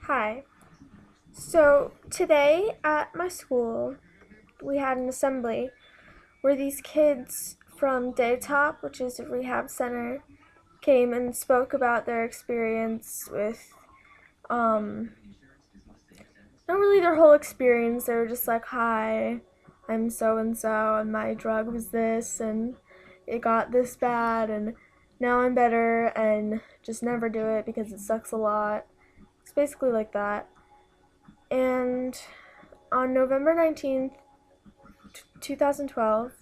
Hi. So today at my school, we had an assembly where these kids from Daytop, which is a rehab center, came and spoke about their experience with, um, not really their whole experience. They were just like, "Hi, I'm so and so, and my drug was this, and it got this bad, and now I'm better, and just never do it because it sucks a lot." It's basically like that. And on November 19th, 2012,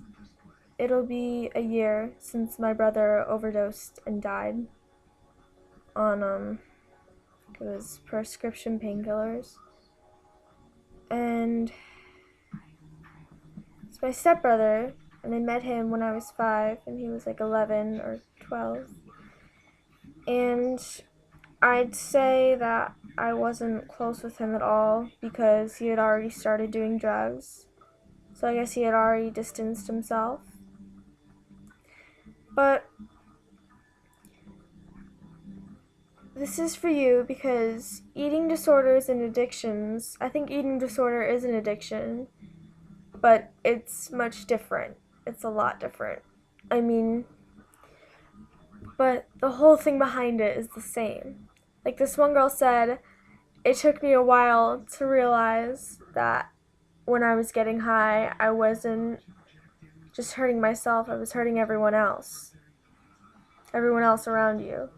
it'll be a year since my brother overdosed and died on it was prescription painkillers. And it's my stepbrother, and I met him when I was 5 and he was like 11 or 12. And I'd say that I wasn't close with him at all because he had already started doing drugs. So I guess he had already distanced himself. But this is for you because eating disorders and addictions, I think eating disorder is an addiction, but it's much different. It's a lot different. I mean, but the whole thing behind it is the same. Like this one girl said, it took me a while to realize that when I was getting high, I wasn't just hurting myself, I was hurting everyone else around you.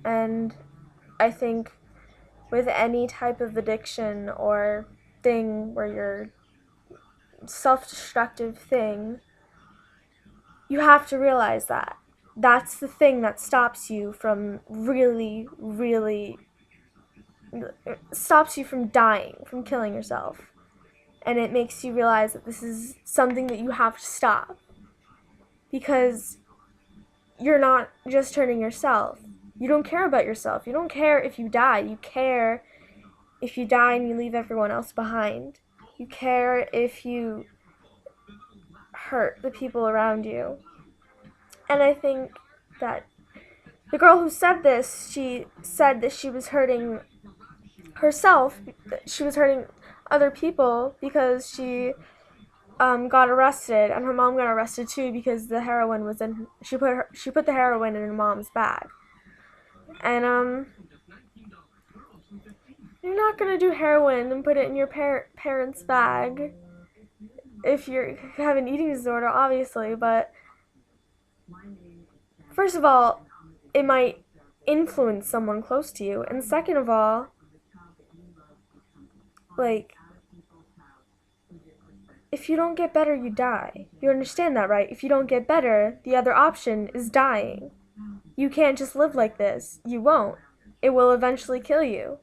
And I think with any type of addiction or thing where you're self-destructive thing, you have to realize that. That's the thing that stops you from really stops you from dying, from killing yourself. And it makes you realize that this is something that you have to stop. Because you're not just hurting yourself. You don't care about yourself. You don't care if you die. You care if you die and you leave everyone else behind. You care if you hurt the people around you. And I think that the girl who said this, she said that she was hurting herself, she was hurting other people because she got arrested, and her mom got arrested too because the heroin was in. She put the heroin in her mom's bag, and you're not gonna do heroin and put it in your parents' bag if you have an eating disorder, obviously. But first of all, it might influence someone close to you, and second of all, like if you don't get better, you die. You understand that, right? If you don't get better, the other option is dying. You can't just live like this. You won't. It will eventually kill you.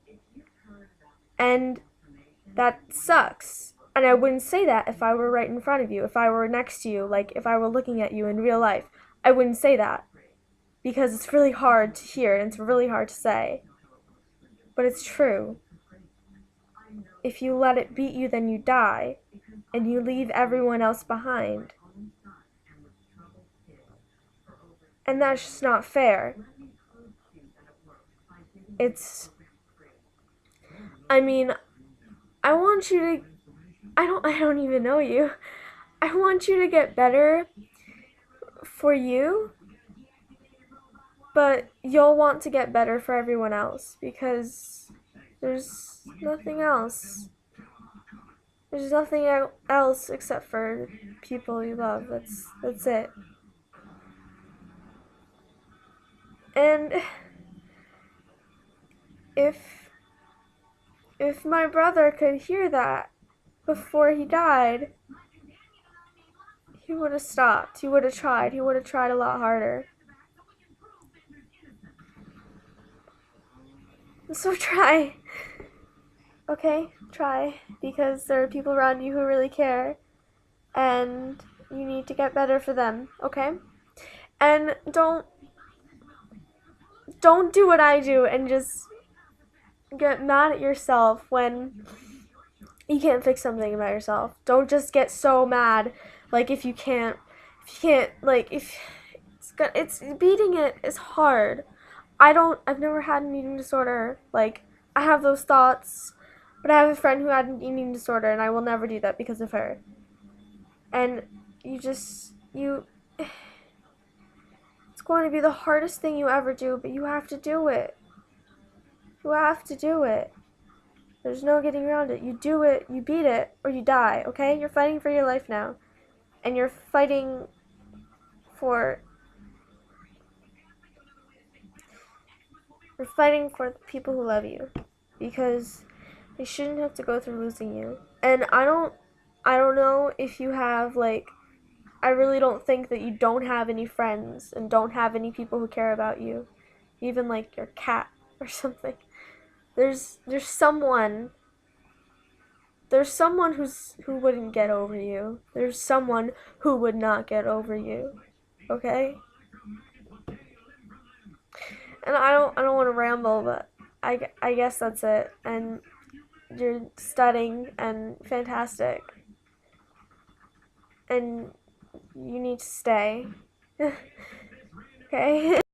And that sucks. And I wouldn't say that if I were right in front of you, if I were next to you, like if I were looking at you in real life. I wouldn't say that. Because it's really hard to hear and it's really hard to say. But it's true. If you let it beat you, then you die. And you leave everyone else behind. And that's just not fair. It's, I mean, I want you to, I don't even know you. I want you to get better for you, but you'll want to get better for everyone else because there's nothing else. There's nothing else except for people you love. That's it. And if my brother could hear that before he died, he would have stopped. He would have tried. He would have tried a lot harder. So try. Okay? Try. Because there are people around you who really care. And you need to get better for them. Okay? And don't do what I do and just get mad at yourself when you can't fix something about yourself. Don't just get so mad like if you can't like if it's beating it is hard. I've never had an eating disorder. Like, I have those thoughts, but I have a friend who had an eating disorder, and I will never do that because of her. And it's going to be the hardest thing you ever do, but you have to do it. You have to do it. There's no getting around it. You do it, you beat it, or you die, okay? You're fighting for your life now. And you're fighting for the people who love you. Because they shouldn't have to go through losing you. And I don't know if you have, like, I really don't think that you don't have any friends and don't have any people who care about you. Even like your cat or something. There's someone who wouldn't get over you. There's someone who would not get over you. Okay? And I don't want to ramble, but I guess that's it. And you're studying and fantastic. And you need to stay. Okay?